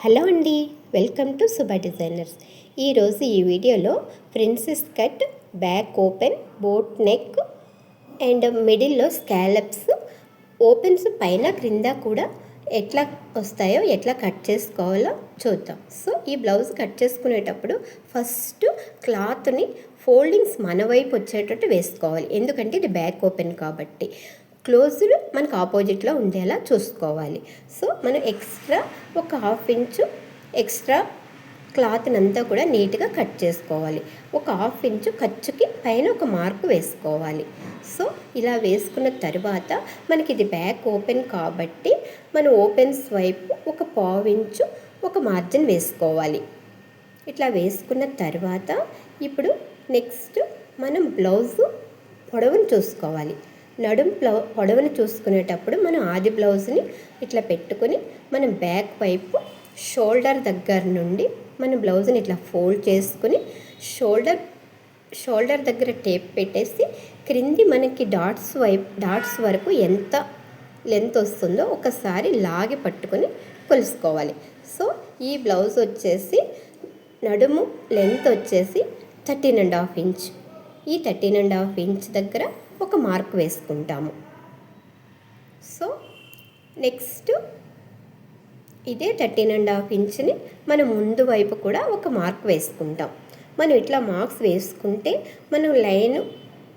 Hello అండి, welcome to Subha designers. ఈరోజు ఈ వీడియోలో princess cut, back open, boat neck and మిడిల్లో స్కాలప్స్, ఓపెన్స్ పైన క్రింద కూడా ఎట్లా వస్తాయో, ఎట్లా కట్ చేసుకోవాలో చూద్దాం. సో ఈ బ్లౌజ్ కట్ చేసుకునేటప్పుడు ఫస్ట్ క్లాత్ని ఫోల్డింగ్స్ మన వైపు వచ్చేటట్టు వేసుకోవాలి. ఎందుకంటే ఇది బ్యాక్ ఓపెన్ కాబట్టి క్లోజ్డ్ మనకు ఆపోజిట్లో ఉండేలా చూసుకోవాలి. సో మనం ఎక్స్ట్రా ఒక 1/2 ఇంచు ఎక్స్ట్రా క్లాత్ని అంతా కూడా నీట్గా కట్ చేసుకోవాలి. ఒక 1/2 ఇంచు ఖర్చుకి పైన ఒక మార్క్ వేసుకోవాలి. సో ఇలా వేసుకున్న తర్వాత మనకి ఇది బ్యాక్ ఓపెన్ కాబట్టి మనం ఓపెన్స్ వైపు ఒక 1/2 ఇంచు ఒక మార్జిన్ వేసుకోవాలి. ఇట్లా వేసుకున్న తర్వాత ఇప్పుడు నెక్స్ట్ మనం బ్లౌజు పొడవును చూసుకోవాలి. పొడవును చూసుకునేటప్పుడు మనం ఆది బ్లౌజ్ని ఇట్లా పెట్టుకొని మనం బ్యాక్ వైపు షోల్డర్ దగ్గర నుండి మన బ్లౌజ్ని ఇట్లా ఫోల్డ్ చేసుకుని షోల్డర్ దగ్గర టేప్ పెట్టేసి క్రింది మనకి డాట్స్ వరకు ఎంత లెంత్ వస్తుందో ఒకసారి లాగి పట్టుకొని కొలుసుకోవాలి. సో ఈ బ్లౌజ్ వచ్చేసి నడుము లెంత్ వచ్చేసి 13.5 ఇంచ్. ఈ 13.5 ఇంచ్ దగ్గర ఒక మార్క్ వేసుకుంటాము. సో నెక్స్ట్ ఇదే 13.5 ఇంచ్ని మనం ముందు వైపు కూడా ఒక మార్క్ వేసుకుంటాం. మనం ఇట్లా మార్క్స్ వేసుకుంటే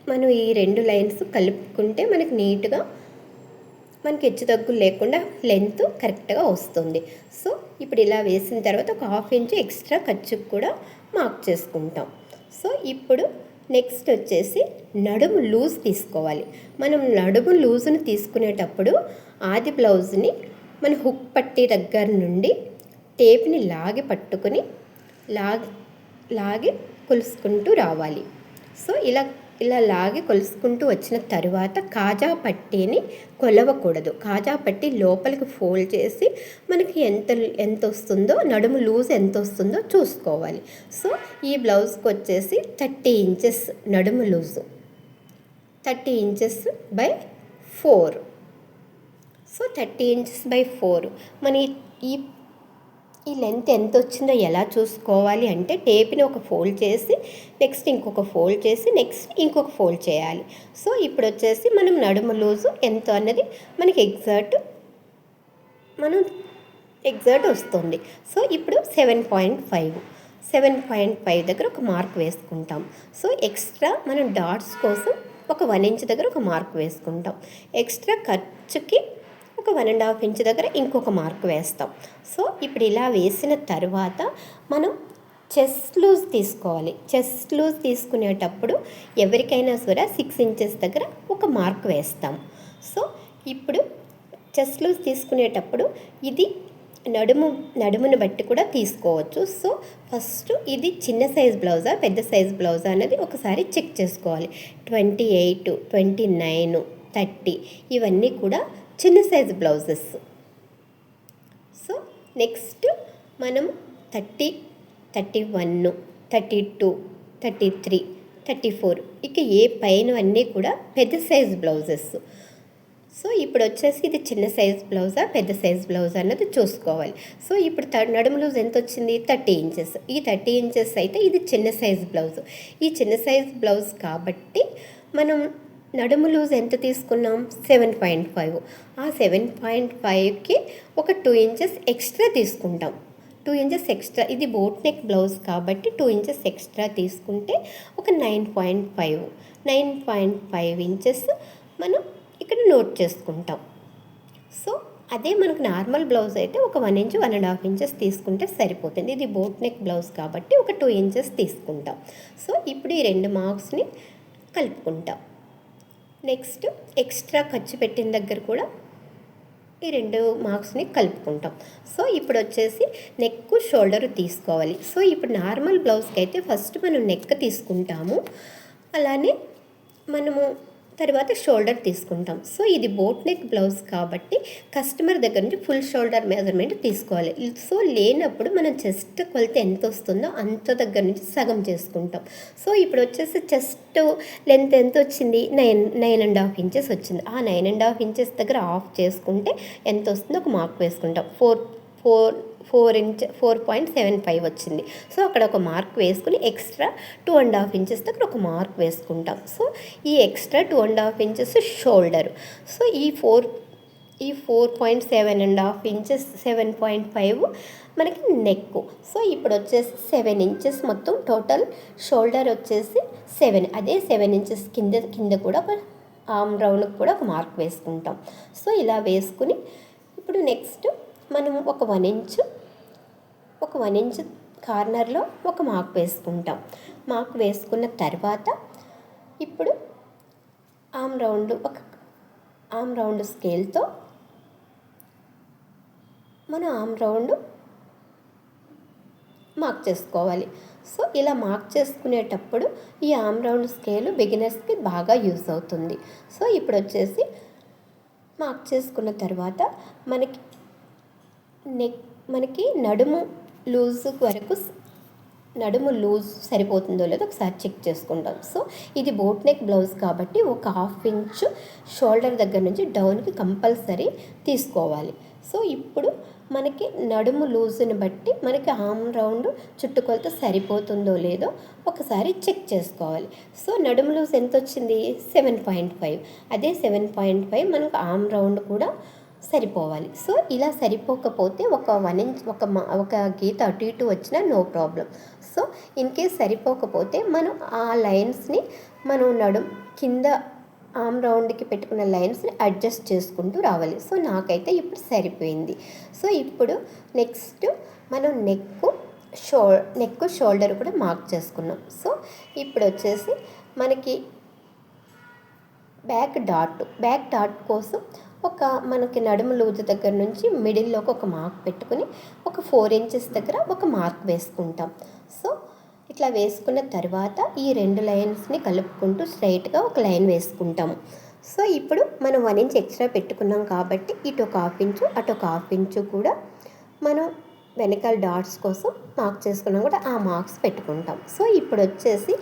మనం ఈ 2 లైన్స్ కలుపుకుంటే మనకి నీట్గా మనకి హెచ్చు తగ్గులు లేకుండా లెంత్ కరెక్ట్గా వస్తుంది. సో ఇప్పుడు ఇలా వేసిన తర్వాత ఒక 1/2 ఇంచ్ ఎక్స్ట్రా ఖర్చుకు కూడా మార్క్ చేసుకుంటాం. సో ఇప్పుడు నెక్స్ట్ వచ్చేసి నడుము లూజ్ తీసుకోవాలి. మనం నడుము లూజ్ని తీసుకునేటప్పుడు ఆది బ్లౌజ్ని మన హుక్ పట్టీ దగ్గర నుండి టేప్ని లాగి పట్టుకొని లాగి కొలుసుకుంటూ రావాలి. సో ఇలా లాగి కొలుసుకుంటూ వచ్చిన తర్వాత కాజా పట్టీని కొలవకూడదు. కాజా పట్టీ లోపలికి ఫోల్డ్ చేసి మనకి ఎంత వస్తుందో, నడుము లూజ్ ఎంత వస్తుందో చూసుకోవాలి. సో ఈ బ్లౌజ్కి వచ్చేసి 30 ఇంచెస్ నడుము loose, 30 inches by 4. So 30 inches by 4 మన ఈ లెంత్ ఎంత వచ్చిందో ఎలా చూసుకోవాలి అంటే టేప్ని ఒక ఫోల్డ్ చేసి నెక్స్ట్ ఇంకొక ఫోల్డ్ చేసి నెక్స్ట్ ఇంకొక ఫోల్డ్ చేయాలి. సో ఇప్పుడు వచ్చేసి మనం నడుము లూజు ఎంత అన్నది మనకి ఎగ్జాక్ట్ వస్తుంది. సో ఇప్పుడు 7.5 దగ్గర ఒక మార్క్ వేసుకుంటాం. సో ఎక్స్ట్రా మనం డాట్స్ కోసం ఒక 1 ఇంచ్ దగ్గర ఒక మార్క్ వేసుకుంటాం. ఎక్స్ట్రా ఖర్చుకి ఒక 1.5 ఇంచ్ దగ్గర ఇంకొక మార్క్ వేస్తాం. సో ఇప్పుడు ఇలా వేసిన తర్వాత మనం చెస్ట్ లూజ్ తీసుకోవాలి. చెస్ట్ లూజ్ తీసుకునేటప్పుడు ఎవరికైనా సరే 6 ఇంచెస్ దగ్గర ఒక మార్క్ వేస్తాం. సో ఇప్పుడు చెస్ట్ లూజ్ తీసుకునేటప్పుడు ఇది నడుమును బట్టి కూడా తీసుకోవచ్చు. సో ఫస్ట్ ఇది చిన్న సైజ్ బ్లౌజా పెద్ద సైజ్ బ్లౌజా అనేది ఒకసారి చెక్ చేసుకోవాలి. 28, 29, 30 ఇవన్నీ కూడా చిన్న సైజు బ్లౌజెస్. సో నెక్స్ట్ మనం 30, 31, 32, 33, 34 ఇక ఏ పైన అన్నీ కూడా పెద్ద సైజు బ్లౌజెస్. సో ఇప్పుడు వచ్చేసి ఇది చిన్న సైజ్ బ్లౌజా పెద్ద సైజ్ బ్లౌజ్ అన్నది చూసుకోవాలి. సో ఇప్పుడు నడుము లూజ్ ఎంత వచ్చింది? 30 ఇంచెస్. ఈ 30 ఇంచెస్ అయితే ఇది చిన్న సైజ్ బ్లౌజ్. ఈ చిన్న సైజ్ బ్లౌజ్ కాబట్టి మనం నడుము లూజ్ ఎంత తీసుకున్నాం? 7.5. ఆ 7.5కి ఒక 2 ఇంచెస్ ఎక్స్ట్రా తీసుకుంటాం. 2 ఇంచెస్ ఎక్స్ట్రా, ఇది బోట్ నెక్ బ్లౌజ్ కాబట్టి 2 ఇంచెస్ ఎక్స్ట్రా తీసుకుంటే ఒక 9.5 ఇంచెస్ మనం ఇక్కడ నోట్ చేసుకుంటాం. సో అదే మనకు నార్మల్ బ్లౌజ్ అయితే ఒక 1 ఇంచ్ 1.5 ఇంచెస్ తీసుకుంటే సరిపోతుంది. ఇది బోట్ నెక్ బ్లౌజ్ కాబట్టి ఒక 2 ఇంచెస్ తీసుకుంటాం. సో ఇప్పుడు ఈ 2 మార్క్స్ని కలుపుకుంటాం. నెక్స్ట్ ఎక్స్ట్రా ఖర్చు పెట్టిన దగ్గర కూడా ఈ 2 మార్క్స్ని కలుపుకుంటాం. సో ఇప్పుడు వచ్చేసి నెక్ షోల్డర్ తీసుకోవాలి. సో ఇప్పుడు నార్మల్ బ్లౌజ్కి అయితే ఫస్ట్ మనం నెక్ తీసుకుంటాము, అలానే మనము తర్వాత షోల్డర్ తీసుకుంటాం. సో ఇది బోట్ నెక్ బ్లౌజ్ కాబట్టి కస్టమర్ దగ్గర నుంచి ఫుల్ షోల్డర్ మెజర్మెంట్ తీసుకోవాలి. సో లేనప్పుడు మనం చెస్ట్ కొలత ఎంత వస్తుందో అంత దగ్గర నుంచి సగం చేసుకుంటాం. సో ఇప్పుడు వచ్చేసి చెస్ట్ లెంత్ ఎంత వచ్చింది? 9.5 ఇంచెస్ వచ్చింది. ఆ 9.5 ఇంచెస్ దగ్గర ఆఫ్ చేసుకుంటే ఎంత వస్తుందో ఒక మార్క్ వేసుకుంటాం. 4.75 వచ్చింది. సో అక్కడ ఒక మార్క్ వేసుకుని ఎక్స్ట్రా 2.5 ఇంచెస్ దగ్గర ఒక మార్క్ వేసుకుంటాం. సో ఈ ఎక్స్ట్రా 2.5 ఇంచెస్ షోల్డర్. సో ఈ 4.7.5 ఇంచెస్ 7.5 మనకి నెక్. సో ఇప్పుడు వచ్చేసి 7 ఇంచెస్ మొత్తం టోటల్ షోల్డర్ వచ్చేసి 7. అదే 7 ఇంచెస్ కింద కూడా ఆర్మ్ రౌండ్కి కూడా ఒక మార్క్ వేసుకుంటాం. సో ఇలా వేసుకుని ఇప్పుడు నెక్స్ట్ మనం ఒక 1 ఇంచ్ కార్నర్లో ఒక మార్క్ వేసుకుంటాం. మార్క్ వేసుకున్న తర్వాత ఇప్పుడు ఆర్మ్ రౌండ్ స్కేల్తో మన ఆర్మ్ రౌండ్ మార్క్ చేసుకోవాలి. సో ఇలా మార్క్ చేసుకునేటప్పుడు ఈ ఆర్మ్ రౌండ్ స్కేల్ బిగినర్స్కి బాగా యూస్ అవుతుంది. సో ఇప్పుడు వచ్చేసి మార్క్ చేసుకున్న తర్వాత మనకి నడుము లూజ్ సరిపోతుందో లేదో ఒకసారి చెక్ చేసుకుంటాం. సో ఇది బోట్ నెక్ బ్లౌజ్ కాబట్టి ఒక 1/2 ఇంచు షోల్డర్ దగ్గర నుంచి డౌన్కి కంపల్సరీ తీసుకోవాలి. సో ఇప్పుడు మనకి నడుము లూజ్ని బట్టి మనకి ఆర్మ్ రౌండ్ చుట్టుకొలత సరిపోతుందో లేదో ఒకసారి చెక్ చేసుకోవాలి. సో నడుము లూజ్ ఎంత వచ్చింది? 7.5. అదే 7.5 మనకు ఆర్మ్ రౌండ్ కూడా సరిపోవాలి. సో ఇలా సరిపోకపోతే ఒక 1 ఇంచ్ ఒక గీత అటు ఇటు వచ్చినా no problem. So in case సరిపోకపోతే మనం ఆ లైన్స్ని మనం కింద ఆర్మ్ రౌండ్కి పెట్టుకున్న లైన్స్ని అడ్జస్ట్ చేసుకుంటూ రావాలి. సో నాకైతే ఇప్పుడు సరిపోయింది. సో ఇప్పుడు నెక్స్ట్ మనం నెక్ షోల్డర్ కూడా మార్క్ చేసుకున్నాం. సో ఇప్పుడు వచ్చేసి మనకి బ్యాక్ డాట్ కోసం మనకి నడుము లూజ్ దగ్గర నుంచి మిడిల్లోకి ఒక మార్క్ పెట్టుకుని ఒక 4 ఇంచెస్ దగ్గర ఒక మార్క్ వేసుకుంటాం. సో ఇట్లా వేసుకున్న తర్వాత ఈ 2 లైన్స్ని కలుపుకుంటూ స్ట్రైట్గా ఒక లైన్ వేసుకుంటాము. సో ఇప్పుడు మనం 1 ఇంచ్ ఎక్స్ట్రా పెట్టుకున్నాం కాబట్టి ఇటు ఒక 1/2 ఇంచు అటు ఒక 1/2 ఇంచు కూడా మనం వెనకాల డాట్స్ కోసం మార్క్ చేసుకున్నాం కూడా ఆ మార్క్స్ పెట్టుకుంటాం. సో ఇప్పుడు వచ్చేసి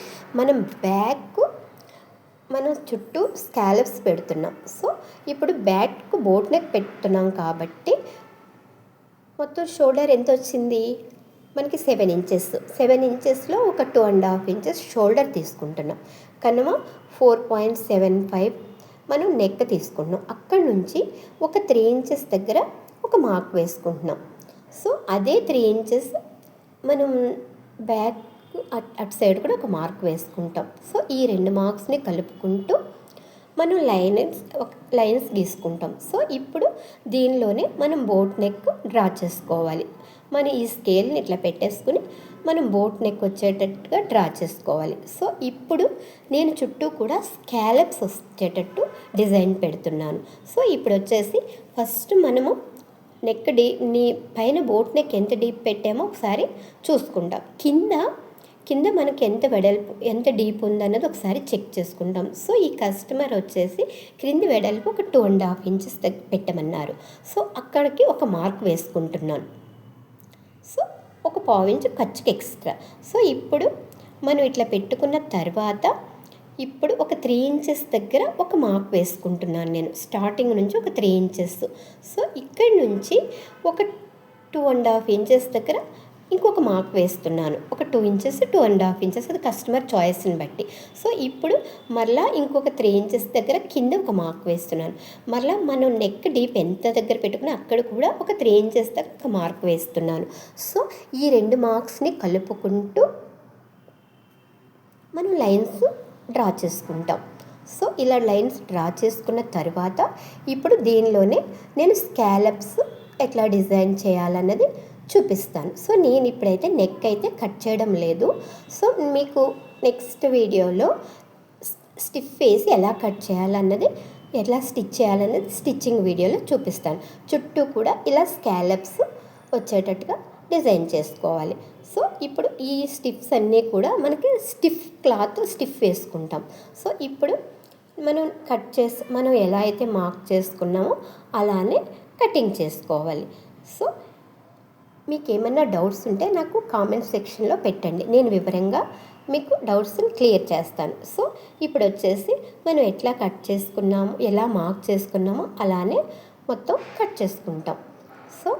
మనం చుట్టూ స్కాలప్స్ పెడుతున్నాం. సో ఇప్పుడు బ్యాక్ బోట్ నెక్ పెడుతున్నాం కాబట్టి మొత్తం షోల్డర్ ఎంత వచ్చింది? మనకి 7 ఇంచెస్. 7 ఇంచెస్లో ఒక 2.5 ఇంచెస్ షోల్డర్ తీసుకుంటున్నాం. కనుమ 4.75 మనం నెక్ తీసుకుంటున్నాం. అక్కడ నుంచి ఒక 3 ఇంచెస్ దగ్గర ఒక మార్క్ వేసుకుంటున్నాం. సో అదే 3 ఇంచెస్ మనం బ్యాక్ అటు సైడ్ కూడా ఒక మార్క్ వేసుకుంటాం. సో ఈ 2 మార్క్స్ని కలుపుకుంటూ మనం లైన్స్ గీసుకుంటాం. సో ఇప్పుడు దీనిలోనే మనం బోట్ నెక్ డ్రా చేసుకోవాలి. మనం ఈ స్కేల్ని ఇట్లా పెట్టేసుకుని మనం బోట్ నెక్ వచ్చేటట్టుగా డ్రా చేసుకోవాలి. సో ఇప్పుడు నేను చుట్టూ కూడా స్కాలప్స్ వచ్చేటట్టు డిజైన్ పెడుతున్నాను. సో ఇప్పుడు వచ్చేసి ఫస్ట్ మనము పైన బోట్ నెక్ ఎంత డీప్ పెట్టామో ఒకసారి చూసుకుంటాం. కింద మనకి ఎంత డీప్ ఉందన్నది ఒకసారి చెక్ చేసుకుంటాం. సో ఈ కస్టమర్ వచ్చేసి క్రింది వెడల్పు ఒక 2.5 ఇంచెస్ పెట్టమన్నారు. సో అక్కడికి ఒక మార్క్ వేసుకుంటున్నాను. సో ఒక 1/2 ఇంచు ఖర్చుకి ఎక్స్ట్రా. సో ఇప్పుడు మనం ఇట్లా పెట్టుకున్న తర్వాత ఇప్పుడు ఒక 3 ఇంచెస్ దగ్గర ఒక మార్క్ వేసుకుంటున్నాను నేను. స్టార్టింగ్ నుంచి ఒక 3 ఇంచెస్. సో ఇక్కడి నుంచి ఒక 2.5 ఇంచెస్ దగ్గర ఇంకొక మార్క్ వేస్తున్నాను. ఒక 2 ఇంచెస్ 2.5 ఇంచెస్, అది కస్టమర్ చాయిస్ని బట్టి. సో ఇప్పుడు మరలా ఇంకొక 3 ఇంచెస్ దగ్గర కింద ఒక మార్క్ వేస్తున్నాను. మరలా మనం నెక్ డీప్ ఎంత దగ్గర పెట్టుకుని అక్కడ కూడా ఒక 3 ఇంచెస్ దగ్గర ఒక మార్క్ వేస్తున్నాను. సో ఈ 2 మార్క్స్ని కలుపుకుంటూ మనం లైన్స్ డ్రా చేసుకుంటాం. సో ఇలా లైన్స్ డ్రా చేసుకున్న తర్వాత ఇప్పుడు దీనిలోనే నేను స్కాలప్స్ ఎట్లా డిజైన్ చేయాలన్నది చూపిస్తాను. సో నేను ఇప్పుడైతే నెక్ అయితే కట్ చేయడం లేదు. సో మీకు నెక్స్ట్ వీడియోలో స్టిఫ్ వేసి ఎలా కట్ చేయాలన్నది, ఎలా స్టిచ్ చేయాలన్నది స్టిచ్చింగ్ వీడియోలో చూపిస్తాను. చుట్టూ కూడా ఇలా స్కాలప్స్ వచ్చేటట్టుగా డిజైన్ చేసుకోవాలి. సో ఇప్పుడు ఈ స్టిఫ్స్ అన్నీ కూడా మనకి స్టిఫ్ వేసుకుంటాం. సో ఇప్పుడు మనం ఎలా అయితే మార్క్ చేసుకున్నామో అలానే కటింగ్ చేసుకోవాలి. సో మీకు ఏమన్నా డౌట్స్ ఉంటే నాకు కామెంట్ సెక్షన్లో పెట్టండి, నేను వివరంగా మీకు డౌట్స్ని క్లియర్ చేస్తాను. సో ఇప్పుడు వచ్చేసి మనం ఎట్లా కట్ చేసుకున్నామో, ఎలా మార్క్ చేసుకున్నామో అలానే మొత్తం కట్ చేసుకుంటాం. సో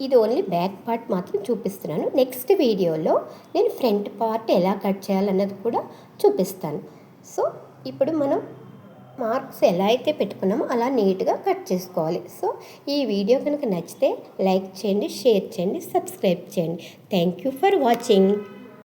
ఇది ఓన్లీ బ్యాక్ పార్ట్ మాత్రం చూపిస్తున్నాను. నెక్స్ట్ వీడియోలో నేను ఫ్రంట్ పార్ట్ ఎలా కట్ చేయాలన్నది కూడా చూపిస్తాను. సో ఇప్పుడు మనం మార్క్స్ ఎలా అయితే పెట్టుకున్నామో అలా నీట్గా కట్ చేసుకోవాలి. సో ఈ వీడియో కనుక నచ్చితే లైక్ చేయండి, షేర్ చేయండి, సబ్స్క్రైబ్ చేయండి. Thank you for watching.